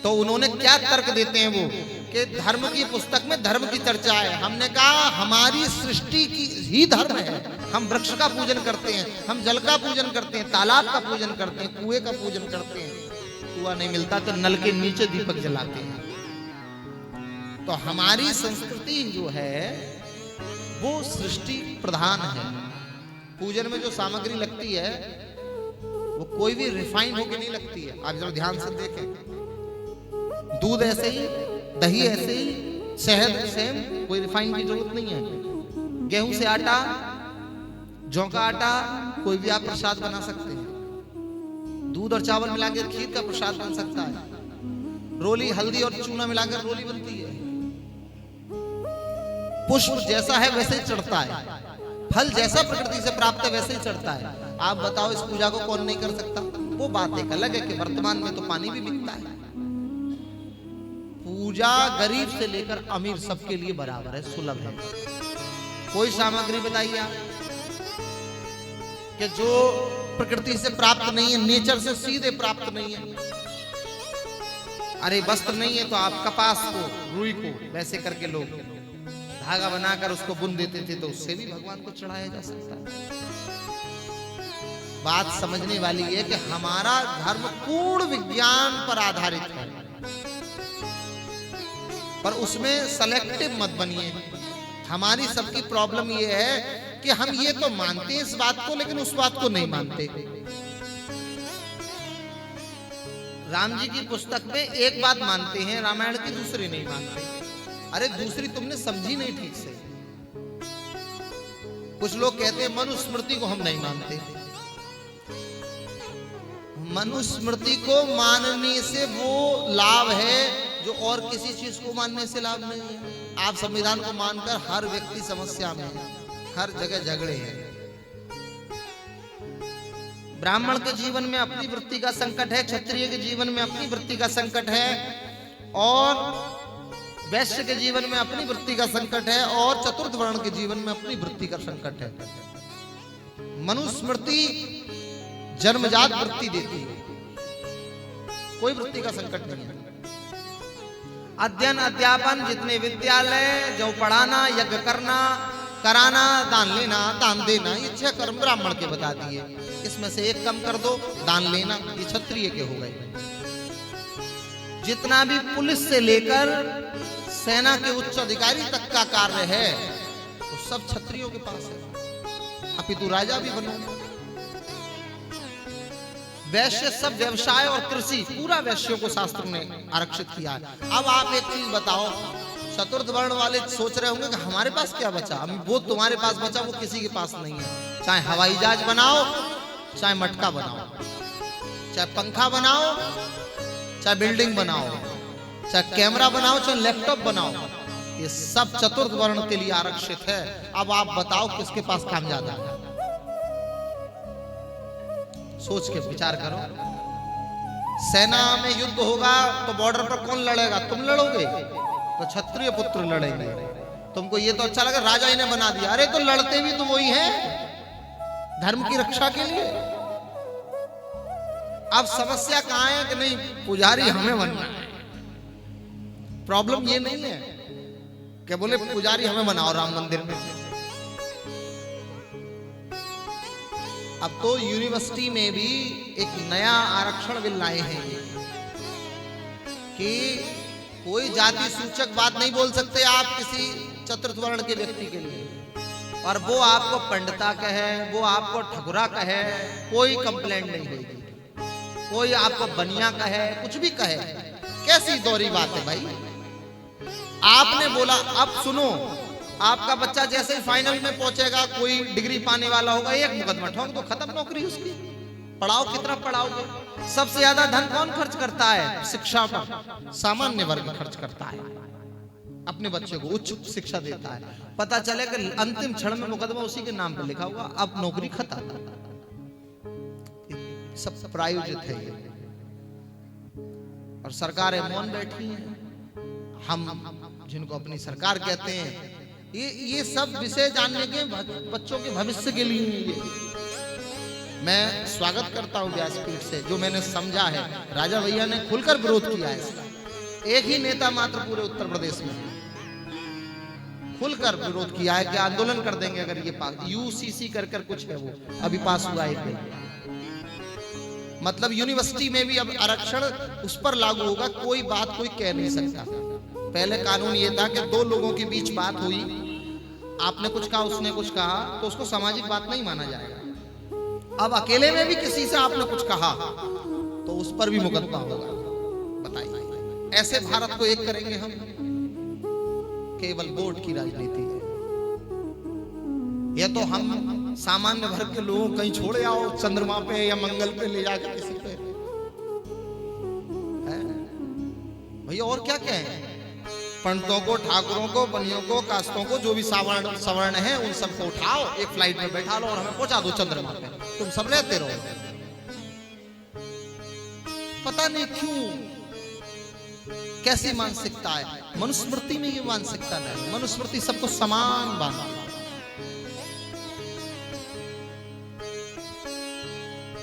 तो उन्होंने क्या तर्क देते हैं वो कि धर्म की पुस्तक में धर्म की चर्चा है। हमने कहा हमारी सृष्टि की ही धर्म है। हम वृक्ष का पूजन करते हैं, हम जल का पूजन करते हैं, तालाब का पूजन करते हैं, कुएं का पूजन करते हैं। कुआं नहीं मिलता तो नल के नीचे दीपक जलाते हैं। तो हमारी संस्कृति जो है वो सृष्टि प्रधान है। पूजन में जो सामग्री लगती है वो कोई भी रिफाइन होके नहीं लगती है। आप जरा ध्यान से देखें, दूध ऐसे ही, दही ऐसे ही, शहद सेम, कोई रिफाइन की जरूरत नहीं है। गेहूं से आटा, जौ का आटा, कोई भी आप प्रसाद बना सकते हैं। दूध और चावल मिलाकर खीर का प्रसाद बन सकता है। रोली हल्दी और चूना मिलाकर रोली बनती है। पुष्प जैसा है वैसे ही चढ़ता है, फल जैसा प्रकृति से प्राप्त है वैसे ही चढ़ता है। आप बताओ इस पूजा को कौन नहीं कर सकता? वो बात एक अलग है कि वर्तमान में तो पानी भी बिकता है। पूजा गरीब से लेकर अमीर सबके लिए बराबर है, सुलभ है। कोई सामग्री बताइए आप कि जो प्रकृति से प्राप्त नहीं है, नेचर से सीधे प्राप्त नहीं है। अरे वस्त्र नहीं है तो आप कपास को, रुई को वैसे करके लोग धागा बनाकर उसको बुन देते थे, तो उससे भी भगवान को चढ़ाया जा सकता है। बात समझने वाली है कि हमारा धर्म पूर्ण विज्ञान पर आधारित है, पर उसमें सेलेक्टिव मत बनिए। हमारी सबकी प्रॉब्लम यह है कि हम ये तो मानते हैं इस बात को, लेकिन उस बात को नहीं मानते। राम जी की पुस्तक में एक बात मानते हैं, रामायण की दूसरी नहीं मानते। अरे दूसरी तुमने समझी नहीं ठीक से। कुछ लोग कहते हैं मनुस्मृति को हम नहीं मानते। मनुस्मृति को मानने से वो लाभ है जो और किसी चीज को मानने से लाभ नहीं है। आप संविधान को मानकर हर व्यक्ति समस्या में है, हर जगह झगड़े हैं। ब्राह्मण के जीवन में अपनी वृत्ति का संकट है, क्षत्रिय के जीवन में अपनी वृत्ति का संकट है, और वैश्य के जीवन में अपनी वृत्ति का संकट है, और चतुर्थ वर्ण के जीवन में अपनी वृत्ति का संकट है। मनुस्मृति जन्मजात वृत्ति देती है, कोई वृत्ति का संकट नहीं है। अध्ययन अध्यापन जितने विद्यालय, जो पढ़ाना, यज्ञ करना, कराना, दान लेना, दान देना, ये 6 कर्म ब्राह्मण के बता दिए। इसमें से एक कम कर दो, दान लेना, ये क्षत्रिय के हो गए। जितना भी पुलिस से लेकर सेना के उच्च अधिकारी तक का कार्य है वो सब क्षत्रियों के पास है। अपितु राजा भी बनो। वैश्य सब व्यवसाय और कृषि पूरा वैश्यों को शास्त्र ने आरक्षित किया है। अब आप एक चीज बताओ, चतुर्थ वर्ण वाले सोच रहे होंगे कि हमारे पास क्या बचा, वो तुम्हारे पास बचा वो किसी के पास नहीं है। चाहे हवाई जहाज बनाओ, चाहे मटका बनाओ, चाहे पंखा बनाओ, चाहे बिल्डिंग बनाओ, चाहे कैमरा बनाओ, चाहे लैपटॉप बनाओ, ये सब चतुर्थ वर्ण के लिए आरक्षित है। अब आप बताओ किसके पास काम ज्यादा है? सोच के विचार करो। सेना में युद्ध होगा तो बॉर्डर पर कौन लड़ेगा? तुम लड़ोगे? तो क्षत्रिय पुत्र लड़ेंगे। तुमको ये तो अच्छा लगा राजा इन्हें बना दिया, अरे तो लड़ते भी तो वही है धर्म की रक्षा के लिए। अब समस्या कहां है कि नहीं पुजारी हमें बनना है। प्रॉब्लम ये नहीं है कि बोले पुजारी हमें बनाओ राम मंदिर में। अब तो यूनिवर्सिटी में भी एक नया आरक्षण बिल लाए हैं कि कोई जाति सूचक बात नहीं बोल सकते आप किसी चतुर्थ वर्ण के व्यक्ति के लिए, और वो आपको पंडिता कहे, वो आपको ठकुरा कहे, कोई कंप्लेंट नहीं होगी। कोई आपको बनिया कहे, कुछ भी कहे, कैसी दोहरी बात है भाई। आपने बोला अब सुनो, आपका बच्चा जैसे ही फाइनल में पहुंचेगा, कोई डिग्री पाने वाला होगा, एक मुकदमा ठोक दो, खत्म नौकरी उसकी। पढ़ाओ कितना पढ़ाओगे? सबसे ज्यादा धन कौन खर्च करता है? शिक्षा पर सामान्य वर्ग खर्च करता है, अपने बच्चे को उच्च शिक्षा देता है। पता चले कि अंतिम क्षण में मुकदमा उसी के नाम पर लिखा हुआ, अब नौकरी खत्म। सब प्रायोजित है ये, और सरकारें मौन बैठी हैं। हम जिनको अपनी सरकार कहते हैं, ये सब विषय जानने के बच्चों के भविष्य के लिए ये मैं स्वागत करता हूं व्यासपीठ से। जो मैंने समझा है, राजा भैया ने खुलकर विरोध किया है इसका। एक ही नेता मात्र पूरे उत्तर प्रदेश में खुलकर विरोध किया है कि आंदोलन कर देंगे अगर ये पास, यूसीसी कर कुछ है, वो अभी पास हुआ है। मतलब यूनिवर्सिटी में भी अब आरक्षण उस पर लागू होगा, कोई बात कोई कह नहीं सकता। पहले कानून ये था कि दो लोगों के बीच बात हुई, आपने कुछ कहा उसने कुछ कहा, तो उसको सामाजिक बात नहीं माना जाएगा। अब अकेले में भी किसी से आपने कुछ कहा तो उस पर भी मुकदमा होगा। बताइए, ऐसे भारत को एक करेंगे हम? केवल वोट की राजनीति है। या तो हम सामान्य वर्ग के लोगों को कहीं छोड़े आओ, चंद्रमा पे या मंगल पे ले जाकर किसी पे, भैया और क्या क्या है? पंडितों को, ठाकुरों को, बनियों को, कास्तों को, जो भी सवर्ण है, उन सबको उठाओ, एक फ्लाइट में बैठा लो और हमें पहुंचा दो चंद्रमा पे, तुम सब रहते रहो। पता नहीं क्यों, कैसी मानसिकता है? मनुस्मृति में ये मानसिकता नहीं। मनुस्मृति सबको समान बांधती है।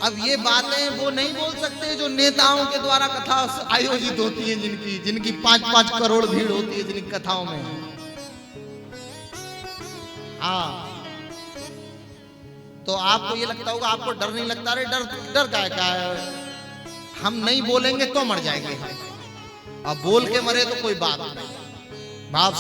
अब ये बातें वो नहीं बोल सकते जो नेताओं के द्वारा कथा आयोजित होती है, जिनकी 5-5 करोड़ भीड़ होती है जिनकी कथाओं में। हाँ, तो आपको ये लगता होगा, आपको डर नहीं लगता? अरे डर का है? हम नहीं बोलेंगे तो मर जाएंगे, अब बोल के मरे तो कोई बात नहीं। भाव